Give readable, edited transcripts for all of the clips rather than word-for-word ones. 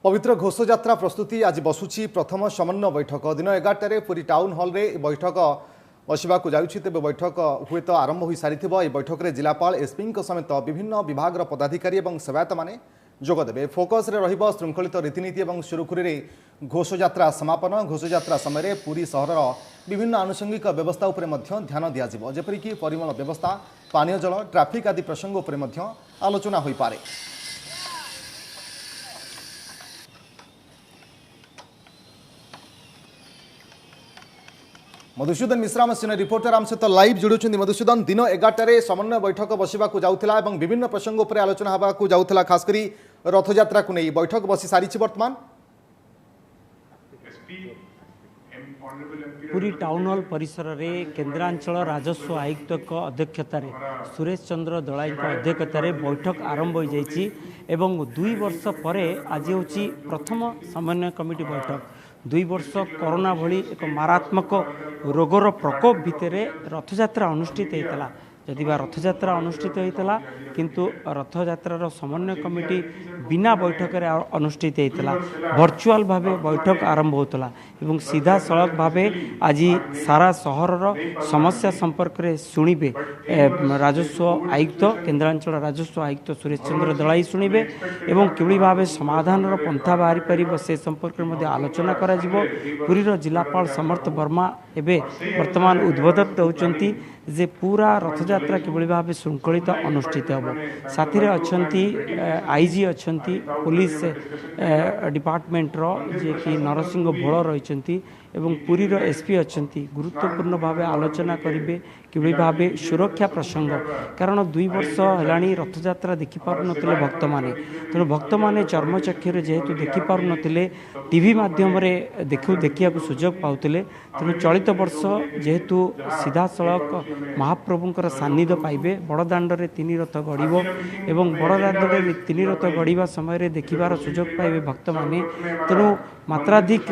पवित्र घोषयात्रा प्रस्तुति आज बसुची प्रथम समन्वय बैठक दिन 11 पुरी टाउन हॉल रे बैठक बसवाक जाऊँगी। तेज बैठक हुए तो आरंभ हो सारी बैठक में जिलापाल एसपी समेत विभिन्न विभाग पदाधिकारी और सेवायत मैंने जोगदेवे। फोकस रे रहिबो श्रृंखलित रीतिनीति और सुरुखुरी घोषयात्रा समापन। घोषयात्रा समय पुरी सहर विभिन्न आनुषंगिक व्यवस्था उपर ध्यान दिज्व, जेपरिक परिमल व्यवस्था, पानीय जल, ट्राफिक आदि प्रसंग उपर आलोचना हो पारे। मधुसूदन मिश्रा आम सीनियर रिपोर्टर आम सहित लाइव जोड़ुं। मधुसूदन, दिन 11 समन्वय बैठक बसवाक जाऊला और विभिन्न प्रसंग उपर आलोचना होगा जाऊला, खासकरी रथयात्रा को नहीं बैठक बसी सारी वर्तमान पुरी टाउन हॉल परिसर में केन्द्रांचल राजस्व आयुक्त अध्यक्षतार सुरेश चंद्र दलाई अध्यक्षतार बैठक आरंभ हो जाइए। 2 वर्ष पर आज हूँ प्रथम समन्वय कमिटी बैठक। 2 वर्ष कोरोना भली एक मारात्मक रोगर प्रकोप भितर रथयात्रा अनुष्ठित होता। जदि रथयात्रा अनुष्ठित होता किंतु रथयात्रार समन्वय कमिटी बिना बैठक अनुष्ठित होता। वर्चुआल भाव बैठक आरंभ होता एवं सीधा सड़क भाव आज सारा सहर समस्या संपर्क में शुणिबे राजस्व आयुक्त केन्द्रांचल राजस्व आयुक्त सुरेश चंद्र दलाई शुणिबे एवं किभली भाव समाधान पंथा बाहरी पारिबो से संपर्क में आलोचना करा जिवो। पुरीर जिलापाल समर्थ वर्मा एबे वर्तमान उद्बोधन दौरान जे पूरा रथयात्रा किभली भाव श्रृंखलित अनुष्ठित होब। साथी रे अछंती आईजी अछंती पुलिस डिपार्टमेंट रो जे कि नरसिंह भोल रही एवं पुरीर एसपी अछंती गुरुत्वपूर्ण भाव आलोचना करेंगे किभली भाव सुरक्षा प्रसंग। कारण 2 वर्ष है रथयात्रा देखिपार नथिले भक्त माने, तेणु भक्त माने चर्मचक्षुरे जेहेतु देखिपार नथिले टीवी माध्यम देखिया सुजोग पाउतिले। तेणु चलित वर्ष जेहेतु सीधा सड़क महाप्रभुंकर सान्निध्य पाइबे, बड़दाण्ड रे 3 रथ गड़िबो एवं बड़दाण्ड रे 3 रथ गड़िबा समय देखिबार सुजोग पाइबे भक्त माने। तेणु मात्राधिक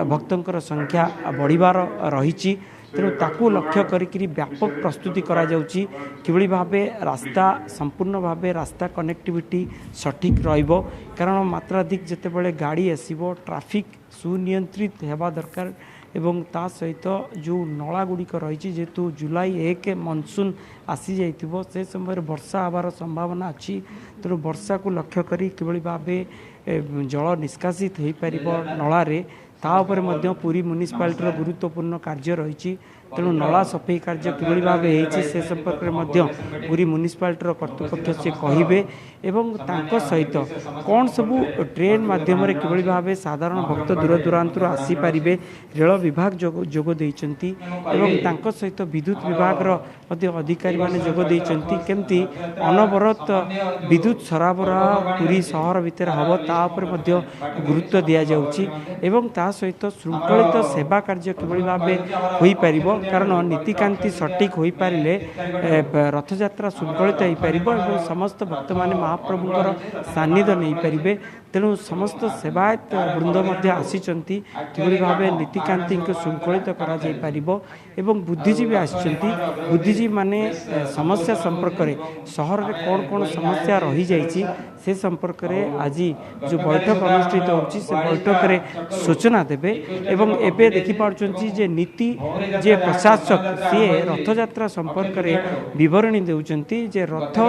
भक्तंकर संख्या बढ़िबार रही। तेणु ताकू लक्ष्य करी व्यापक प्रस्तुति करा जाउची किभली भाबे रास्ता संपूर्ण भाबे रास्ता कनेक्टिविटी सठिक रहिबो। कारण मात्राधिक जेतेबेले गाड़ी आसीबो ट्रैफिक सुनियंत्रित हेबा दरकार एवं ता सहित जो नला गुड़िक रही जेहेतु जुलाई 1 मनसून आसी जाइथिबो से समय वर्षा आबार संभावना अच्छी। तेणु वर्षा को लक्ष्य करी किभली भाबे जल निष्कासित हो पार नलारे ता उपरे मध्य पुरी म्युनिसिपालिटी गुरुत्वपूर्ण कार्य रही। तेणु नला सफाई कार्य किभली भाव से संपर्क में पुरी म्युनिसिपालिटी कर्तृपक्ष से कहिबे एवं तांको सहित कौन सबू ट्रेन माध्यम किभली भाव साधारण भक्त दूर दूरांतर आसी पारिबे रेल विभाग जोग देइचंती एवं तांको सहित विद्युत विभाग अधिकारी माने जोग देइचंती। केमती अनवरत विद्युत सराबराह पुरी सहर भितर हब ता उपर मध्य गुरुत्व दिया जाउची एवं ता सहित श्रृंखलित सेवा कार्य किभली भाव होई पारिबो। कारण नीतिकांति सटीक हो पारे रथयात्रा श्रृंखलित हो पार समस्त भक्त माने महाप्रभुंर सान्निध्य नहीं पारे। तेणु समस्त सेवायत वृंद आसीचंती किभली भाव नीतिकांति श्रृंखलित करा जाई पारिबो एवं बुद्धिजीवी आसीचंती। बुद्धिजीवी माने समस्या संपर्क में सहर में कौन कौन समस्या रही जाइए से संपर्क में आज जो बैठक अनुष्ठित होची से बैठक रे सूचना देबे एवं एबे देखि पारचंती जे नीति जे प्रशासक सी रथयात्रा संपर्क में विवरणी देउचंती जे रथ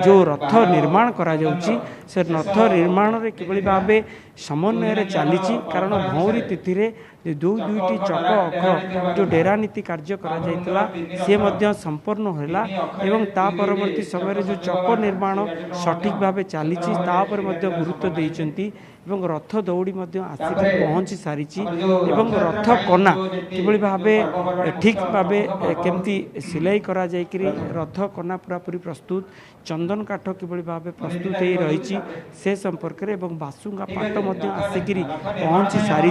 जो रथ निर्माण करा जाउची से रथ निर्माण रे किभली भाबे समन्वय चली। कारण भौरी तिथि रे दुईटी चक अख जो डेरा नीति कार्य करा जाइतला से मध्य संपूर्ण होला एवं ता परवर्ती समय जो चक निर्माण सठिक भाव चली तापर मध्य गुरुत्व देइचंती एवं रथ दौड़ी आसिक पहुँची सारी एवं रथ कना किभली भावे ठीक भावे केमती सिलाई करा जाइकरी रथ कना पूरापूरी प्रस्तुत, चंदन काठ किभली भावे प्रस्तुत हो रही से संपर्क में एवं बासुंगा पाट आसिक पहुँची सारी।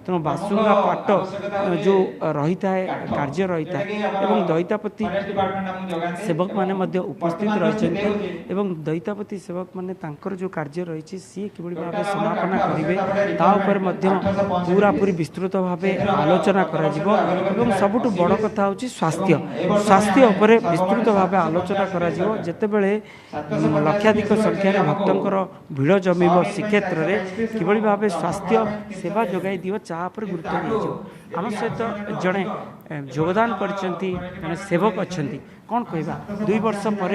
तेणु बासुंगा पाट जो रही है कार्य रही है एवं दैतापति सेवक माने उपस्थित रही एवं दैतापति सेवक माने तांकर जो कार्य रही सी किभली भावे समापना करेंगे ता उपर पूरा पूरी विस्तृत भाव आलोचना करा जिवो एवं सबुठु बड़ कथा होची स्वास्थ्य स्वास्थ्य उपरे विस्तृत भाव आलोचना करा जिवो। जेतेबेले लक्षाधिक संख्यार भक्तंकर भिड़ जमी मिलव श्रीक्षेत्र में किभली भाव स्वास्थ्य सेवा जोगाई दिव चा गुरुत्व दिया आम सहित जड़े योगदान करछंती जड़े सेवक अच्छा कौन कहवा 2 वर्ष पर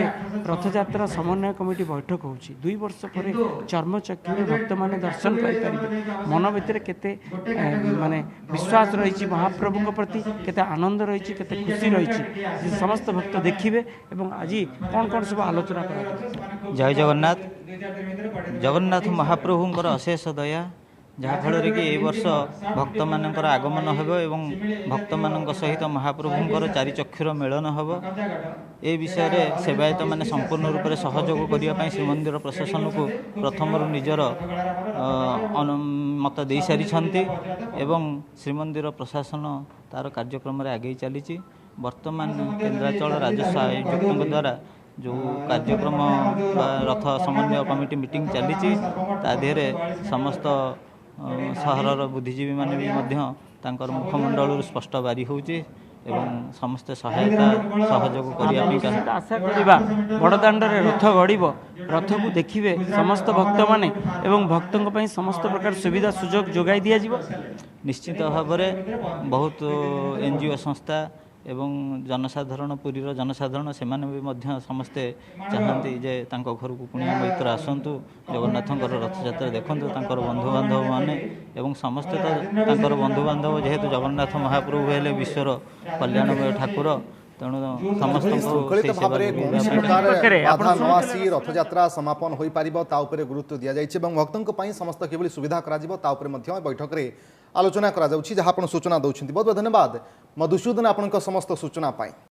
रथयात्रा समन्वय कमिटी बैठक हो 2 वर्ष पर चर्मचक्षु भक्त मैंने दर्शन करेंगे मन भितर केते माने विश्वास रही महाप्रभु प्रति केते आनंद रही केते खुशी रही समस्त भक्त देखिए एवं आज कौन कौन सब आलोचना कर जय जगन्नाथ जगन्नाथ महाप्रभुंकर अशेष दया जहाँफल कि ए वर्ष भक्त मानकर आगमन हो एवं भक्त मान सहित महाप्रभुंकर चारि चक्षुर मिलन हम ए विषय सेवायत मैंने संपूर्ण रूप से सहयोग करने श्रीमंदिर प्रशासन को प्रथम निजर मत दे सारी एवं श्रीमंदिर प्रशासन तार कार्यक्रम आगे चली वर्तमान केन्द्रांचल राजस्व आयुक्त द्वारा जो कार्यक्रम रथ समन्वय कमिटी मीटिंग चली तादेहरे समस्त सहरर बुद्धिजीवी माने भी मुखमंडल स्पष्ट बारी होची एवं समस्त सहायता सहयोग करिया आशा करिबा बड़दाण्ड रे रथ गड़िब रथ को देखिए समस्त भक्त माने एवं भक्तों पई समस्त प्रकार सुविधा सुजोग जोगाई दिया जिवो निश्चित भाव में बहुत एनजीओ संस्था एवं जनसाधारण पुरीर जनसाधारण से समस्ते चाहती जे तांको घर को कुणिया मैत्र आसतु जगन्नाथंकर रथयात्रा देखूँ तांकर बंधु बांधव माने एवं समस्ते तो बंधु बांधव जेहेतु जगन्नाथ महाप्रभु हेले विश्वर कल्याणमय ठाकुर तेणु शृंखलित भाव में कौन प्रकार बाधा न आसी रथयात्रा समापन हो पार गुरुत्व दि जाए भक्तों समस्त किभली सुविधा कर बैठक में आलोचना करा जहाँ आप सूचना दौरान बहुत बहुत धन्यवाद मधुसूदन आपन समस्त सूचना पाई।